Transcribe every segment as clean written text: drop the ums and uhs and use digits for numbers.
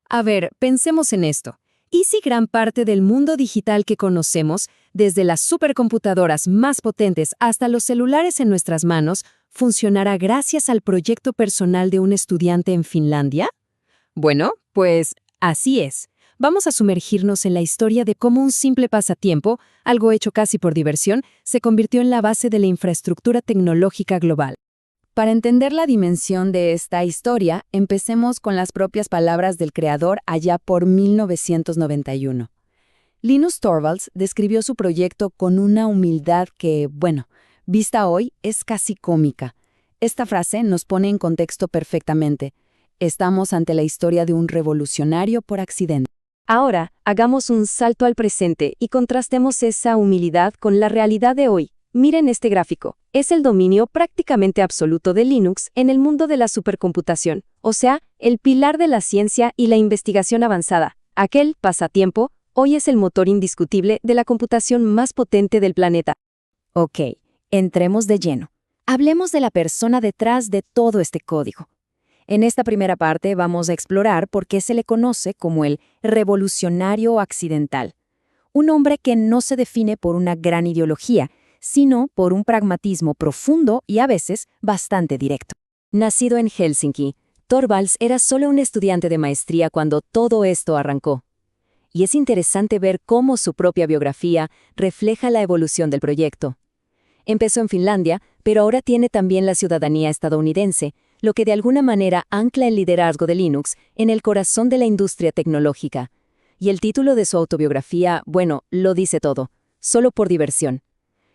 A ver, pensemos en esto. ¿Y si gran parte del mundo digital que conocemos, desde las supercomputadoras más potentes hasta los celulares en nuestras manos, funcionara gracias al proyecto personal de un estudiante en Finlandia? Bueno, pues así es. Vamos a sumergirnos en la historia de cómo un simple pasatiempo, algo hecho casi por diversión, se convirtió en la base de la infraestructura tecnológica global. Para entender la dimensión de esta historia, empecemos con las propias palabras del creador allá por 1991. Linus Torvalds describió su proyecto con una humildad que, bueno, vista hoy, es casi cómica. Esta frase nos pone en contexto perfectamente. Estamos ante la historia de un revolucionario por accidente. Ahora, hagamos un salto al presente y contrastemos esa humildad con la realidad de hoy. Miren este gráfico. Es el dominio prácticamente absoluto de Linux en el mundo de la supercomputación, o sea, el pilar de la ciencia y la investigación avanzada. Aquel pasatiempo hoy es el motor indiscutible de la computación más potente del planeta. Ok, entremos de lleno. Hablemos de la persona detrás de todo este código. En esta primera parte vamos a explorar por qué se le conoce como el revolucionario accidental. Un hombre que no se define por una gran ideología, sino por un pragmatismo profundo y a veces bastante directo. Nacido en Helsinki, Torvalds era solo un estudiante de maestría cuando todo esto arrancó. Y es interesante ver cómo su propia biografía refleja la evolución del proyecto. Empezó en Finlandia, pero ahora tiene también la ciudadanía estadounidense, lo que de alguna manera ancla el liderazgo de Linux en el corazón de la industria tecnológica. Y el título de su autobiografía, bueno, lo dice todo, solo por diversión.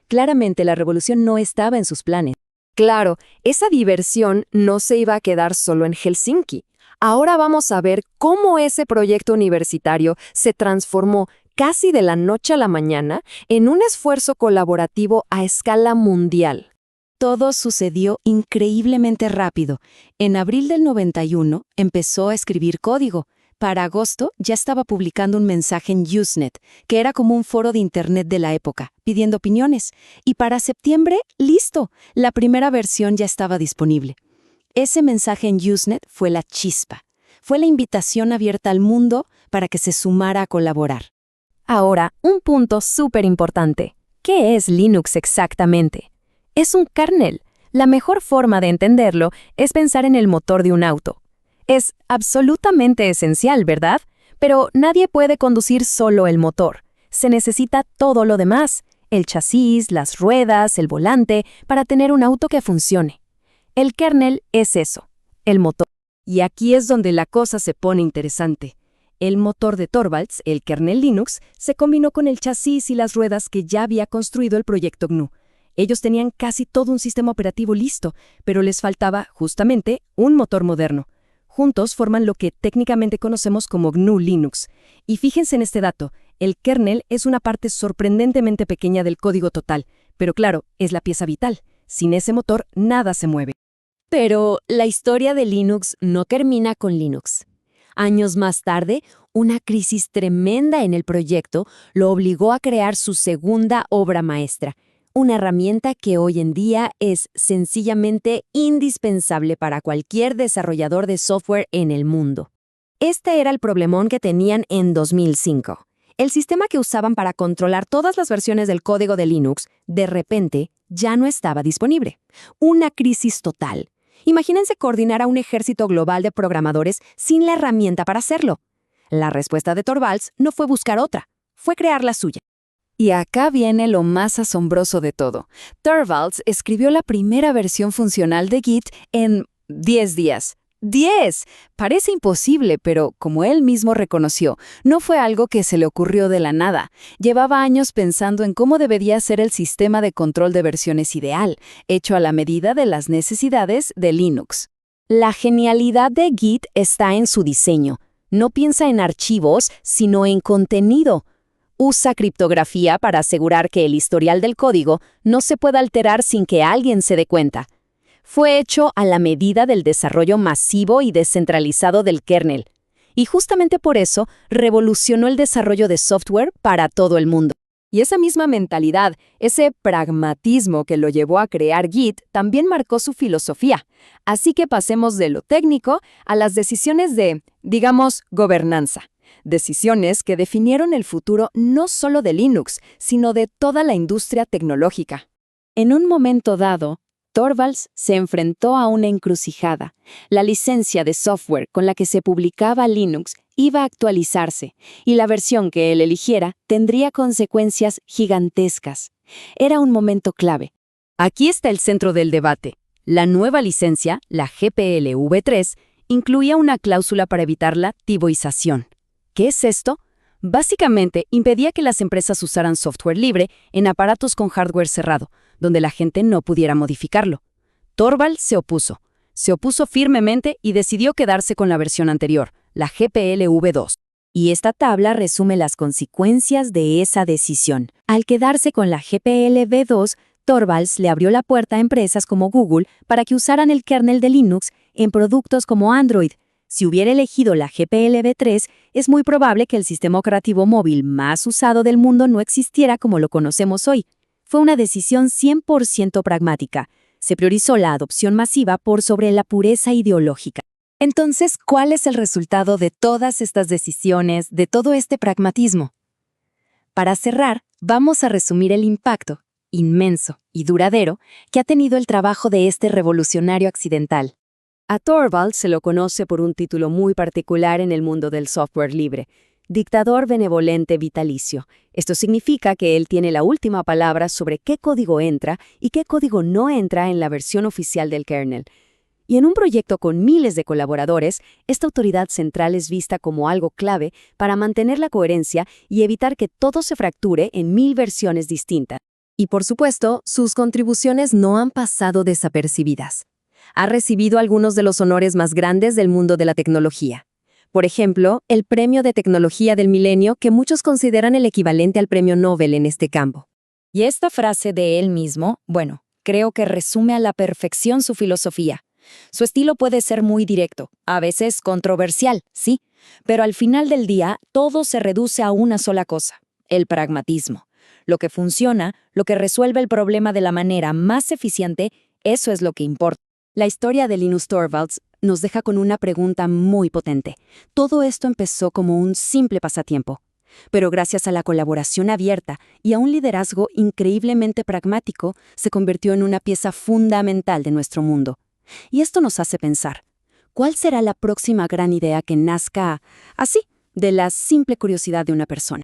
Claramente la revolución no estaba en sus planes. Claro, esa diversión no se iba a quedar solo en Helsinki. Ahora vamos a ver cómo ese proyecto universitario se transformó casi de la noche a la mañana en un esfuerzo colaborativo a escala mundial. Todo sucedió increíblemente rápido. En abril del 91 empezó a escribir código. Para agosto ya estaba publicando un mensaje en Usenet, que era como un foro de internet de la época, pidiendo opiniones. Y para septiembre, ¡listo! La primera versión ya estaba disponible. Ese mensaje en Usenet fue la chispa. Fue la invitación abierta al mundo para que se sumara a colaborar. Ahora, un punto súper importante. ¿Qué es Linux exactamente? Es un kernel. La mejor forma de entenderlo es pensar en el motor de un auto. Es absolutamente esencial, ¿verdad? Pero nadie puede conducir solo el motor. Se necesita todo lo demás, el chasis, las ruedas, el volante, para tener un auto que funcione. El kernel es eso, el motor. Y aquí es donde la cosa se pone interesante. El motor de Torvalds, el kernel Linux, se combinó con el chasis y las ruedas que ya había construido el proyecto GNU. Ellos tenían casi todo un sistema operativo listo, pero les faltaba, justamente, un motor moderno. Juntos forman lo que técnicamente conocemos como GNU Linux. Y fíjense en este dato, el kernel es una parte sorprendentemente pequeña del código total, pero claro, es la pieza vital. Sin ese motor, nada se mueve. Pero la historia de Linux no termina con Linux. Años más tarde, una crisis tremenda en el proyecto lo obligó a crear su segunda obra maestra, una herramienta que hoy en día es sencillamente indispensable para cualquier desarrollador de software en el mundo. Este era el problemón que tenían en 2005. El sistema que usaban para controlar todas las versiones del código de Linux, de repente, ya no estaba disponible. Una crisis total. Imagínense coordinar a un ejército global de programadores sin la herramienta para hacerlo. La respuesta de Torvalds no fue buscar otra, fue crear la suya. Y acá viene lo más asombroso de todo. Torvalds escribió la primera versión funcional de Git en 10 días. ¡10! Parece imposible, pero como él mismo reconoció, no fue algo que se le ocurrió de la nada. Llevaba años pensando en cómo debería ser el sistema de control de versiones ideal, hecho a la medida de las necesidades de Linux. La genialidad de Git está en su diseño. No piensa en archivos, sino en contenido. Usa criptografía para asegurar que el historial del código no se pueda alterar sin que alguien se dé cuenta. Fue hecho a la medida del desarrollo masivo y descentralizado del kernel. Y justamente por eso revolucionó el desarrollo de software para todo el mundo. Y esa misma mentalidad, ese pragmatismo que lo llevó a crear Git, también marcó su filosofía. Así que pasemos de lo técnico a las decisiones de, digamos, gobernanza. Decisiones que definieron el futuro no solo de Linux, sino de toda la industria tecnológica. En un momento dado, Torvalds se enfrentó a una encrucijada. La licencia de software con la que se publicaba Linux iba a actualizarse, y la versión que él eligiera tendría consecuencias gigantescas. Era un momento clave. Aquí está el centro del debate. La nueva licencia, la GPL-v3, incluía una cláusula para evitar la tivoización. ¿Qué es esto? Básicamente, impedía que las empresas usaran software libre en aparatos con hardware cerrado, donde la gente no pudiera modificarlo. Torvalds se opuso. Se opuso firmemente y decidió quedarse con la versión anterior, la GPL-v2. Y esta tabla resume las consecuencias de esa decisión. Al quedarse con la GPL-v2, Torvalds le abrió la puerta a empresas como Google para que usaran el kernel de Linux en productos como Android. Si hubiera elegido la GPL-v3, es muy probable que el sistema operativo móvil más usado del mundo no existiera como lo conocemos hoy. Fue una decisión 100% pragmática. Se priorizó la adopción masiva por sobre la pureza ideológica. Entonces, ¿cuál es el resultado de todas estas decisiones, de todo este pragmatismo? Para cerrar, vamos a resumir el impacto, inmenso y duradero, que ha tenido el trabajo de este revolucionario accidental. A Torvalds se lo conoce por un título muy particular en el mundo del software libre: dictador benevolente vitalicio. Esto significa que él tiene la última palabra sobre qué código entra y qué código no entra en la versión oficial del kernel. Y en un proyecto con miles de colaboradores, esta autoridad central es vista como algo clave para mantener la coherencia y evitar que todo se fracture en 1000 versiones distintas. Y por supuesto, sus contribuciones no han pasado desapercibidas. Ha recibido algunos de los honores más grandes del mundo de la tecnología. Por ejemplo, el Premio de Tecnología del Milenio, que muchos consideran el equivalente al Premio Nobel en este campo. Y esta frase de él mismo, creo que resume a la perfección su filosofía. Su estilo puede ser muy directo, a veces controversial, sí, pero al final del día todo se reduce a una sola cosa: el pragmatismo. Lo que funciona, lo que resuelve el problema de la manera más eficiente, eso es lo que importa. La historia de Linus Torvalds nos deja con una pregunta muy potente. Todo esto empezó como un simple pasatiempo, pero gracias a la colaboración abierta y a un liderazgo increíblemente pragmático, se convirtió en una pieza fundamental de nuestro mundo. Y esto nos hace pensar, ¿cuál será la próxima gran idea que nazca así, de la simple curiosidad de una persona?